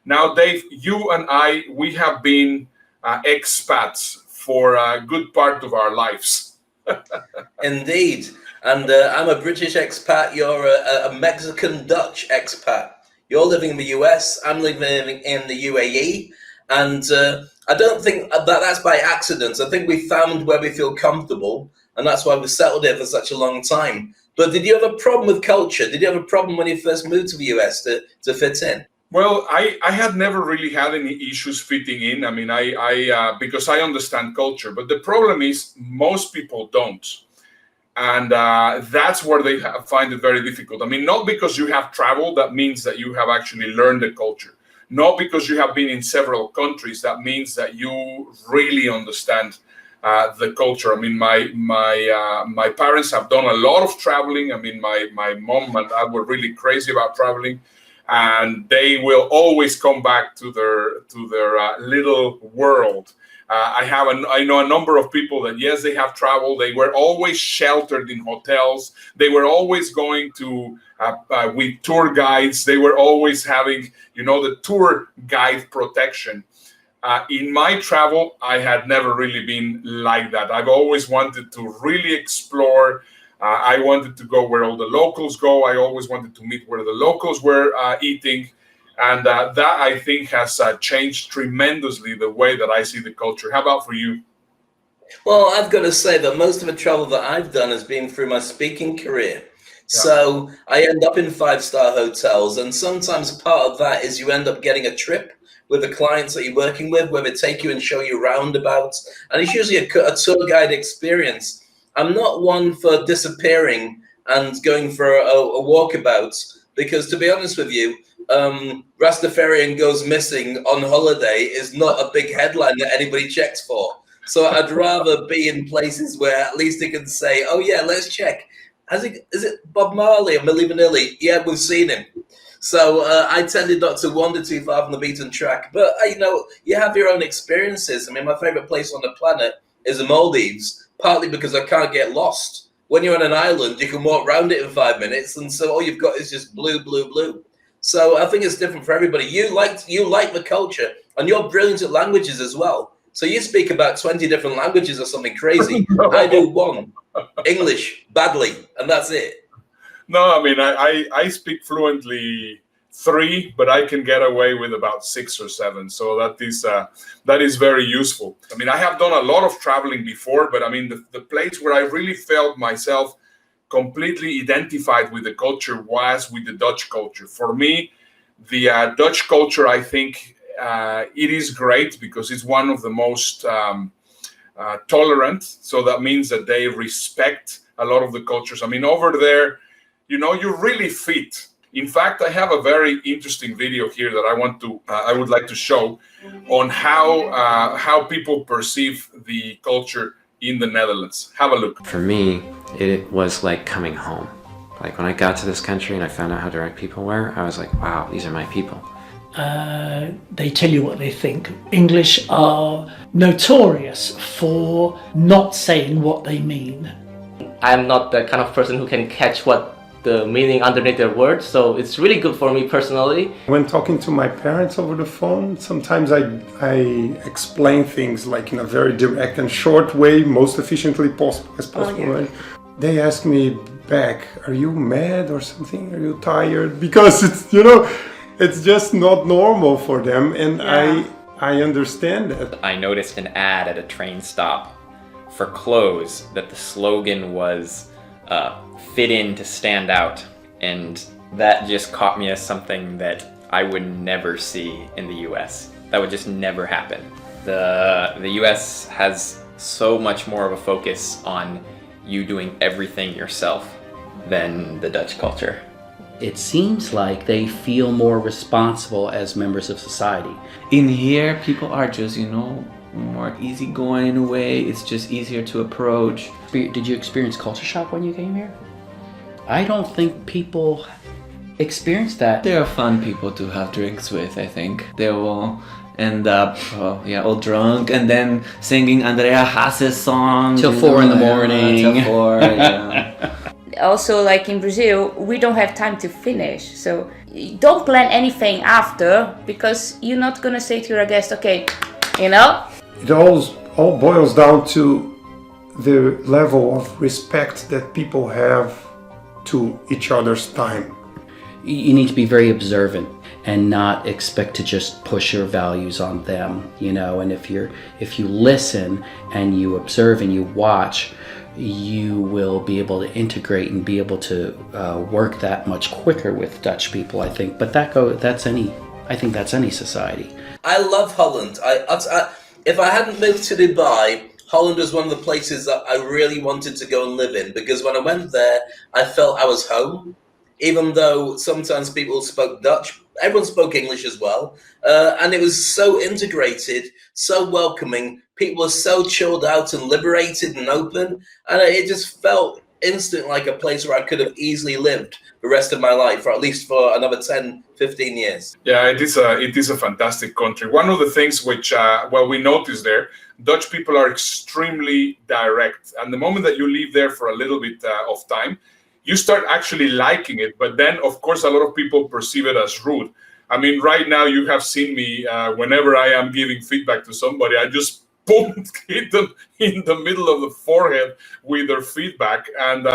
Now, Dave, you and I, we have been expats for a good part of our lives. Indeed. And I'm a British expat. You're a Mexican Dutch expat. You're living in the US. I'm living in the UAE. And I don't think that's by accident. I think we found where we feel comfortable. And that's why we settled here for such a long time. But did you have a problem with culture? Did you have a problem when you first moved to the US to fit in? Well, I had never really had any issues fitting in. I mean, I because I understand culture. But the problem is most people don't. And that's where they find it very difficult. I mean, not because you have traveled, that means that you have actually learned the culture. Not because you have been in several countries, that means that you really understand the culture. I mean, my parents have done a lot of traveling. I mean, my mom and dad were really crazy about traveling, and they will always come back to their little world. I know a number of people that, yes, they have traveled. They were always sheltered in hotels. They were always going to with tour guides. They were always having, the tour guide protection. In my travel, I had never really been like that. I've always wanted to really explore. I wanted to go where all the locals go. I always wanted to meet where the locals were eating. And that, I think, has changed tremendously the way that I see the culture. How about for you? Well, I've got to say that most of the travel that I've done has been through my speaking career. Yeah. So I end up in 5-star hotels. And sometimes part of that is you end up getting a trip with the clients that you're working with, where they take you and show you roundabouts. And it's usually a tour guide experience. I'm not one for disappearing and going for a walkabout, because to be honest with you, Rastafarian goes missing on holiday is not a big headline that anybody checks for. So I'd rather be in places where at least they can say, oh yeah, let's check. Is it Bob Marley or Milli Vanilli? Yeah, we've seen him. So I tended not to wander too far from the beaten track. But, you have your own experiences. I mean, my favorite place on the planet is the Maldives, partly because I can't get lost. When you're on an island, you can walk around it in 5 minutes. And so all you've got is just blue, blue, blue. So I think it's different for everybody. You like the culture, and you're brilliant at languages as well. So you speak about 20 different languages or something crazy. No. I do one, English, badly, and that's it. No, I mean, I speak fluently 3, but I can get away with about 6 or 7. So that is very useful. I mean, I have done a lot of traveling before, but I mean, the place where I really felt myself completely identified with the culture was with the Dutch culture. For me, the Dutch culture, I think it is great because it's one of the most tolerant. So that means that they respect a lot of the cultures. I mean, over there, you really fit. In fact, I have a very interesting video here that I would like to show on how people perceive the culture in the Netherlands. Have a look. For me, it was like coming home. Like when I got to this country and I found out how direct people were, I was like, wow, these are my people. They tell you what they think. English are notorious for not saying what they mean. I'm not the kind of person who can catch what the meaning underneath their words, so it's really good for me personally. When talking to my parents over the phone, sometimes I explain things like in a very direct and short way, most efficiently as possible. Oh, yeah. Right? They ask me back, are you mad or something? Are you tired? Because it's just not normal for them, and yeah. I understand that. I noticed an ad at a train stop for clothes that the slogan was fit in to stand out, and that just caught me as something that I would never see in the US. That would just never happen. The US has so much more of a focus on you doing everything yourself than the Dutch culture. It seems like they feel more responsible as members of society. In here, people are just, more easygoing in a way. It's just easier to approach. Did you experience culture shock when you came here? I don't think people experience that. They're fun people to have drinks with, I think. They will end up, all drunk and then singing Andrea Hasse's song. Till 4 in the morning. Till 4, yeah. Also, like in Brazil, we don't have time to finish. So don't plan anything after, because you're not gonna say to your guest, okay, you know. It all boils down to the level of respect that people have to each other's time. You need to be very observant and not expect to just push your values on them, you know. And if you listen and you observe and you watch, you will be able to integrate and be able to work that much quicker with Dutch people, I think. But that's any society. I love Holland. If I hadn't moved to Dubai, Holland was one of the places that I really wanted to go and live in, because when I went there, I felt I was home. Even though sometimes people spoke Dutch, everyone spoke English as well. And it was so integrated, so welcoming. People were so chilled out and liberated and open. And it just felt instant like a place where I could have easily lived the rest of my life, or at least for another 10, 15 years. Yeah, it is a fantastic country. One of the things which, we noticed there, Dutch people are extremely direct. And the moment that you leave there for a little bit of time, you start actually liking it. But then, of course, a lot of people perceive it as rude. I mean, right now you have seen me, whenever I am giving feedback to somebody, I just boom, hit them in the middle of the forehead with their feedback. And,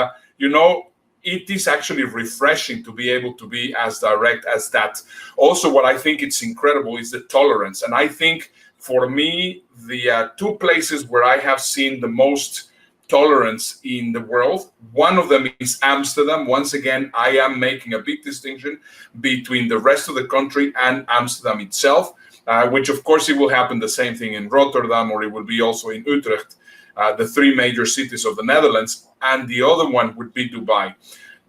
it is actually refreshing to be able to be as direct as that. Also, what I think it's incredible is the tolerance. And I think for me, the two places where I have seen the most tolerance in the world, one of them is Amsterdam. Once again, I am making a big distinction between the rest of the country and Amsterdam itself, which of course it will happen the same thing in Rotterdam, or it will be also in Utrecht, the three major cities of the Netherlands. And the other one would be Dubai.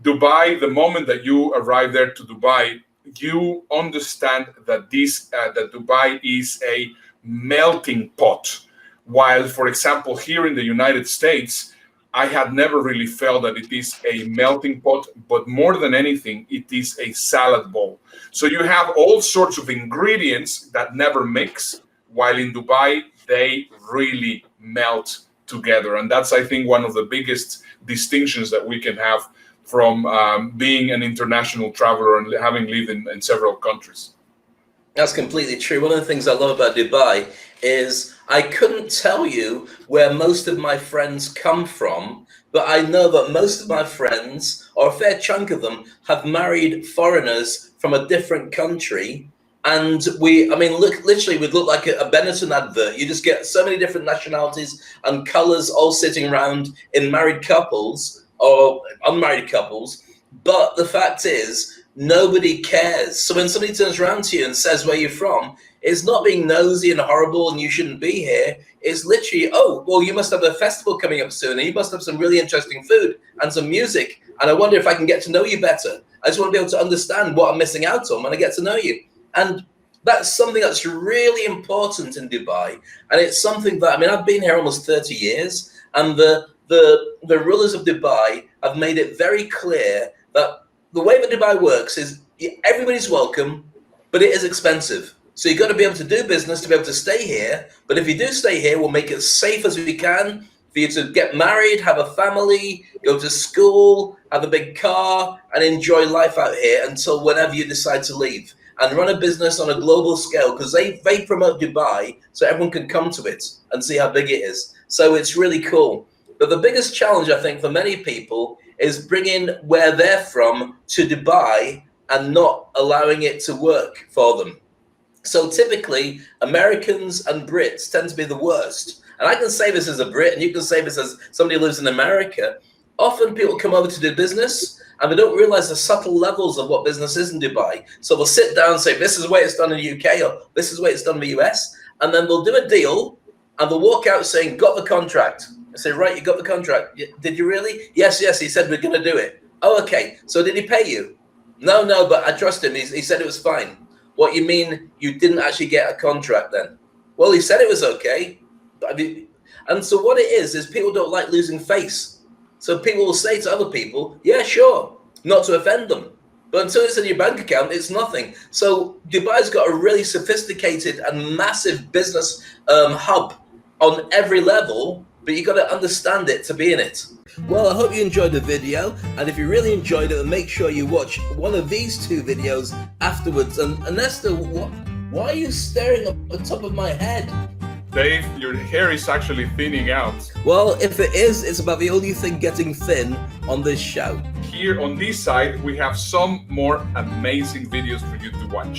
Dubai, the moment that you arrive there to Dubai, you understand that that Dubai is a melting pot. While, for example, here in the United States, I had never really felt that it is a melting pot, but more than anything, it is a salad bowl. So you have all sorts of ingredients that never mix, while in Dubai, they really melt together. And that's, I think, one of the biggest distinctions that we can have from being an international traveler and having lived in several countries. That's completely true. One of the things I love about Dubai is I couldn't tell you where most of my friends come from, but I know that most of my friends, or a fair chunk of them, have married foreigners from a different country. And literally, we'd look like a Benetton advert. You just get so many different nationalities and colors all sitting around in married couples or unmarried couples. But the fact is, nobody cares. So when somebody turns around to you and says where you're from, it's not being nosy and horrible and you shouldn't be here. It's literally, oh, well, you must have a festival coming up soon and you must have some really interesting food and some music. And I wonder if I can get to know you better. I just want to be able to understand what I'm missing out on when I get to know you. And that's something that's really important in Dubai. And it's something that, I've been here almost 30 years, and the rulers of Dubai have made it very clear that the way that Dubai works is everybody's welcome, but it is expensive. So you've got to be able to do business to be able to stay here. But if you do stay here, we'll make it as safe as we can for you to get married, have a family, go to school, have a big car, and enjoy life out here until whenever you decide to leave. And run a business on a global scale, because they promote Dubai so everyone can come to it and see how big it is. So it's really cool. But the biggest challenge, I think, for many people is bringing where they're from to Dubai and not allowing it to work for them. So typically, Americans and Brits tend to be the worst. And I can say this as a Brit, and you can say this as somebody who lives in America. Often people come over to do business, and they don't realize the subtle levels of what business is in Dubai. So they'll sit down and say, this is the way it's done in the UK, or this is the way it's done in the US. And then they'll do a deal, and they'll walk out saying, got the contract. I say, right, you got the contract. Did you really? Yes, he said we're going to do it. Oh, okay. So did he pay you? No, but I trust him. He said it was fine. What, you mean you didn't actually get a contract then? Well, he said it was okay. And so what it is people don't like losing face. So people will say to other people, yeah, sure, not to offend them. But until it's in your bank account, it's nothing. So Dubai's got a really sophisticated and massive business hub on every level, but you got to understand it to be in it. Well, I hope you enjoyed the video, and if you really enjoyed it, then make sure you watch one of these 2 videos afterwards. And Ernesto, why are you staring up the top of my head? Dave, your hair is actually thinning out. Well, if it is, it's about the only thing getting thin on this show. Here on this side, we have some more amazing videos for you to watch.